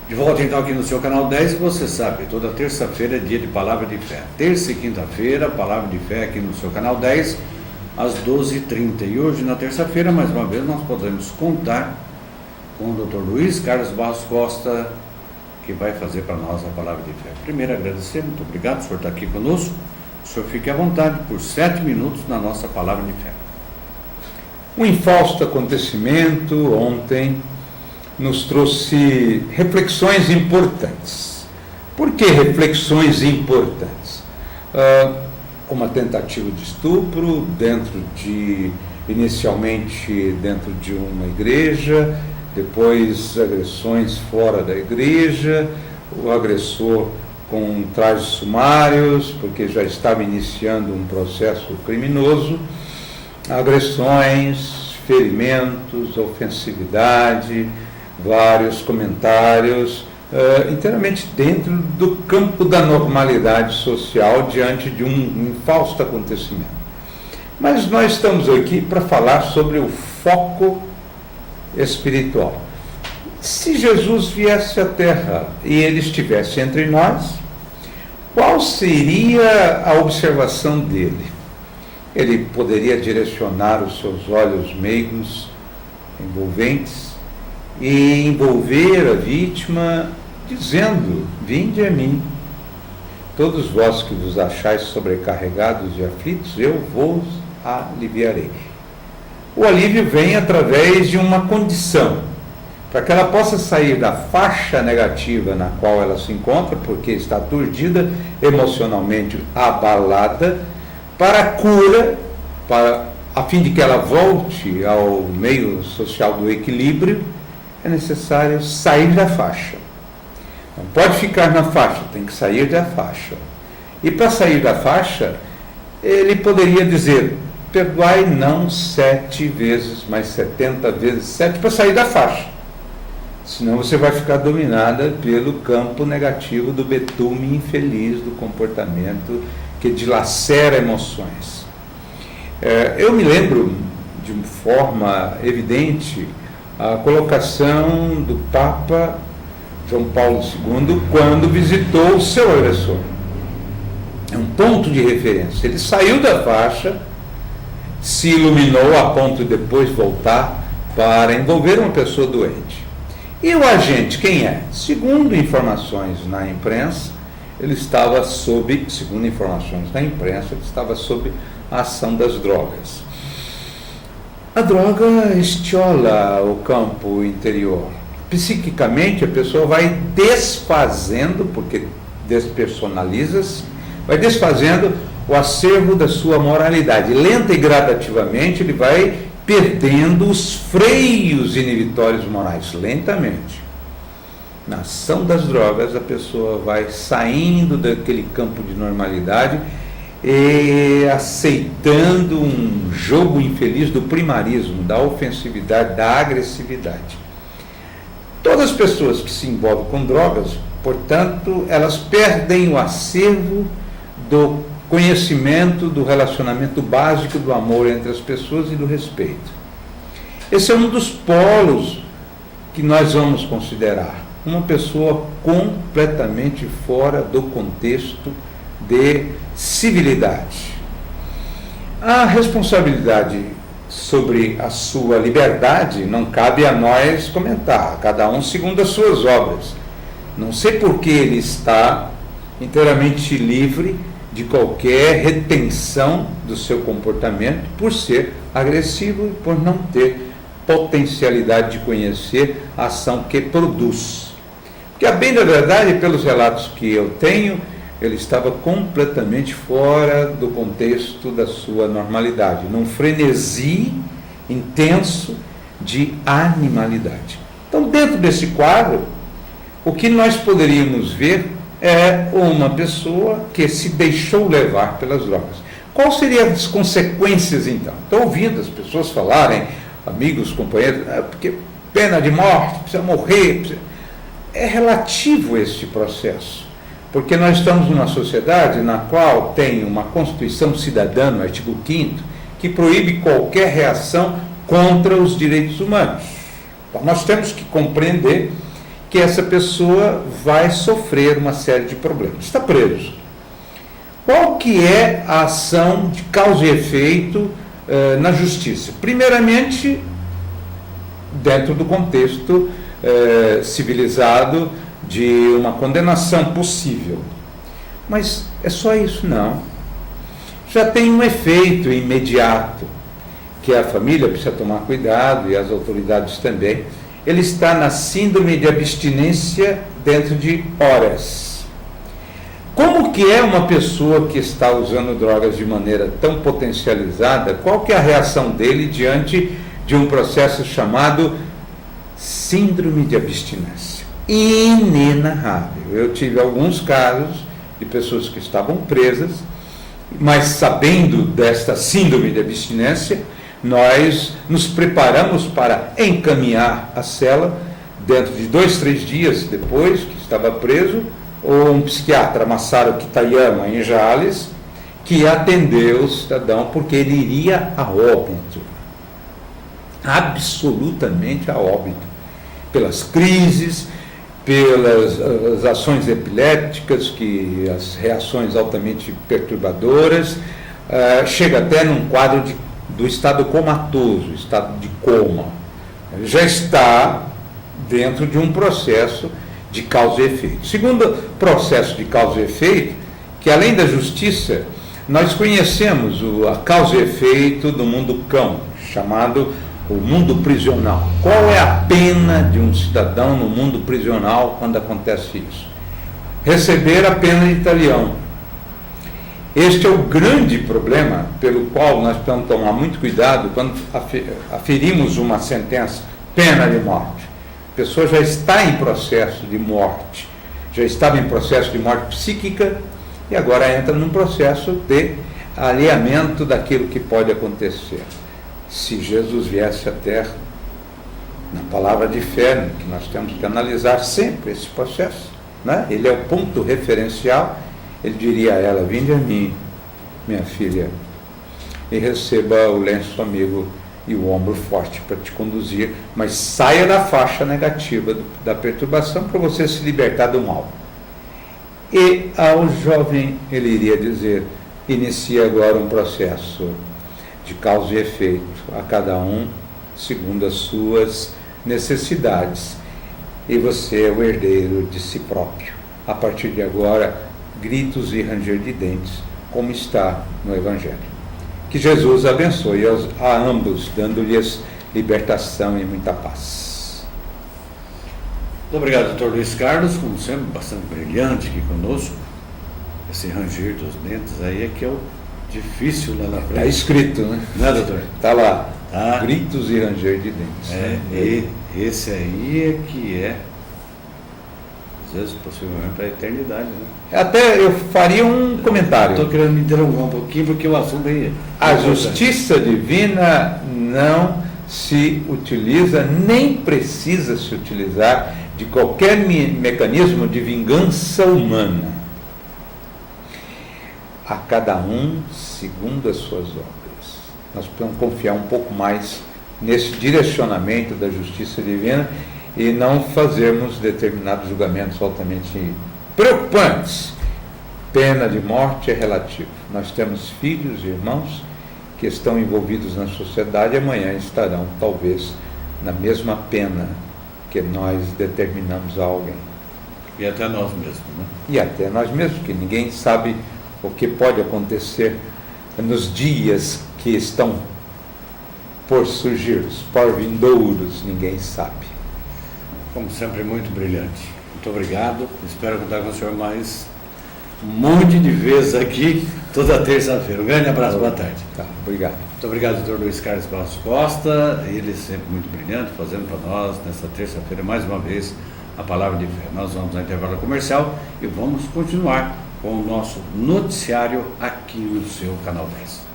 De volta então aqui no seu canal 10, e você sabe, toda terça-feira é dia de Palavra de Fé. Terça e quinta-feira, Palavra de Fé aqui no seu canal 10, às 12h30. E hoje, na terça-feira, mais uma vez, nós podemos contar com o Dr. Luiz Carlos Barros Costa, que vai fazer para nós a Palavra de Fé. Primeiro, agradecer, muito obrigado por o senhor estar aqui conosco. O senhor fique à vontade por 7 minutos na nossa Palavra de Fé. Um infausto acontecimento ontem nos trouxe reflexões importantes. Por que reflexões importantes? Uma tentativa de estupro inicialmente dentro de uma igreja, depois agressões fora da igreja, o agressor com trajes sumários, porque já estava iniciando um processo criminoso, agressões, ferimentos, ofensividade, vários comentários, inteiramente dentro do campo da normalidade social diante de um infausto acontecimento. Mas nós estamos aqui para falar sobre o foco espiritual. Se Jesus viesse à Terra e ele estivesse entre nós, qual seria a observação dele? Ele poderia direcionar os seus olhos meigos, envolventes, e envolver a vítima, dizendo: vinde a mim, todos vós que vos achais sobrecarregados e aflitos, eu vos aliviarei. O alívio vem através de uma condição, para que ela possa sair da faixa negativa na qual ela se encontra, porque está aturdida, emocionalmente abalada, para a cura, a fim de que ela volte ao meio social do equilíbrio. É necessário sair da faixa. Não pode ficar na faixa, tem que sair da faixa. E para sair da faixa, ele poderia dizer: perdoai não 7 vezes, mas 70 vezes 7, para sair da faixa. Senão você vai ficar dominada pelo campo negativo do betume infeliz do comportamento que dilacera emoções. Eu me lembro de uma forma evidente a colocação do Papa João Paulo II quando visitou o seu agressor. É um ponto de referência. Ele saiu da faixa, se iluminou a ponto de depois voltar para envolver uma pessoa doente. E o agente, quem é? Segundo informações na imprensa, ele estava sob a ação das drogas. A droga estiola o campo interior. Psiquicamente, a pessoa vai desfazendo, porque despersonaliza-se, vai desfazendo o acervo da sua moralidade. Lenta e gradativamente, ele vai perdendo os freios inibitórios morais, lentamente. Na ação das drogas, a pessoa vai saindo daquele campo de normalidade e aceitando um jogo infeliz do primarismo, da ofensividade, da agressividade. Todas as pessoas que se envolvem com drogas, portanto, elas perdem o acervo do conhecimento, do relacionamento básico, do amor entre as pessoas e do respeito. Esse é um dos polos que nós vamos considerar. Uma pessoa completamente fora do contexto de civilidade. A responsabilidade sobre a sua liberdade não cabe a nós comentar, cada um segundo as suas obras. Não sei por que ele está inteiramente livre de qualquer retenção do seu comportamento por ser agressivo e por não ter potencialidade de conhecer a ação que produz. Porque, a bem da verdade, pelos relatos que eu tenho, ele estava completamente fora do contexto da sua normalidade, num frenesi intenso de animalidade. Então, dentro desse quadro, o que nós poderíamos ver é uma pessoa que se deixou levar pelas drogas. Quais seriam as consequências, então? Estou ouvindo as pessoas falarem, amigos, companheiros, porque pena de morte, precisa morrer. É relativo este processo. Porque nós estamos numa sociedade na qual tem uma Constituição Cidadã, no artigo 5º, que proíbe qualquer reação contra os direitos humanos. Então, nós temos que compreender que essa pessoa vai sofrer uma série de problemas. Está preso. Qual que é a ação de causa e efeito na justiça? Primeiramente, dentro do contexto civilizado de uma condenação possível. Mas é só isso? Não. Já tem um efeito imediato, que a família precisa tomar cuidado e as autoridades também. Ele está na síndrome de abstinência dentro de horas. Como que é uma pessoa que está usando drogas de maneira tão potencializada? Qual que é a reação dele diante de um processo chamado síndrome de abstinência? Inenarrável. Eu tive alguns casos de pessoas que estavam presas, mas sabendo desta síndrome de abstinência, nós nos preparamos para encaminhar a cela dentro de 2, 3 dias depois que estava preso, ou um psiquiatra, Masaru Kitayama, em Jales, que atendeu o cidadão porque ele iria a óbito, absolutamente a óbito, pelas crises, pelas ações epilépticas, as reações altamente perturbadoras, chega até num quadro do estado comatoso, estado de coma. Já está dentro de um processo de causa e efeito. Segundo processo de causa e efeito, que além da justiça, nós conhecemos a causa e efeito do mundo cão, chamado o mundo prisional. Qual é a pena de um cidadão no mundo prisional quando acontece isso? Receber a pena de talião. Este é o grande problema pelo qual nós precisamos tomar muito cuidado quando aferimos uma sentença, pena de morte. A pessoa já está em processo de morte, já estava em processo de morte psíquica e agora entra num processo de alinhamento daquilo que pode acontecer. Se Jesus viesse à Terra, na palavra de fé, que nós temos que analisar sempre esse processo, né? Ele é o ponto referencial, ele diria a ela: vinde a mim, minha filha, e receba o lenço amigo e o ombro forte para te conduzir, mas saia da faixa negativa da perturbação para você se libertar do mal. E ao jovem ele iria dizer: inicia agora um processo de causa e efeito, a cada um segundo as suas necessidades, e você é o herdeiro de si próprio. A partir de agora, gritos e ranger de dentes, como está no Evangelho. Que Jesus abençoe a ambos, dando-lhes libertação e muita paz. Muito obrigado, doutor Luiz Carlos, como sempre, bastante brilhante aqui conosco. Esse ranger dos dentes aí é que é o difícil lá na frente. Está escrito, né? Não é, doutor? Está lá, Tá. Gritos e ranger de dentes. E esse aí é que é, às vezes, possivelmente, para a eternidade, né? Até eu faria um comentário. Estou querendo me interromper um pouquinho, porque o assunto aí A justiça divina não se utiliza, nem precisa se utilizar de qualquer mecanismo de vingança humana. A cada um segundo as suas obras. Nós precisamos confiar um pouco mais nesse direcionamento da justiça divina e não fazermos determinados julgamentos altamente preocupantes. Pena de morte é relativo. Nós temos filhos e irmãos que estão envolvidos na sociedade e amanhã estarão, talvez, na mesma pena que nós determinamos a alguém. E até nós mesmos, né? E até nós mesmos, que ninguém sabe o que pode acontecer nos dias que estão por surgir, os por-vindouros, ninguém sabe. Como sempre, muito brilhante. Muito obrigado. Espero contar com o senhor mais um monte de vezes aqui, toda terça-feira. Um grande abraço, boa tarde. Tá, obrigado. Muito obrigado, doutor Luiz Carlos Barros Costa. Ele sempre muito brilhante, fazendo para nós, nessa terça-feira, mais uma vez, a palavra de fé. Nós vamos ao intervalo comercial e vamos continuar com o nosso noticiário aqui no seu Canal 10.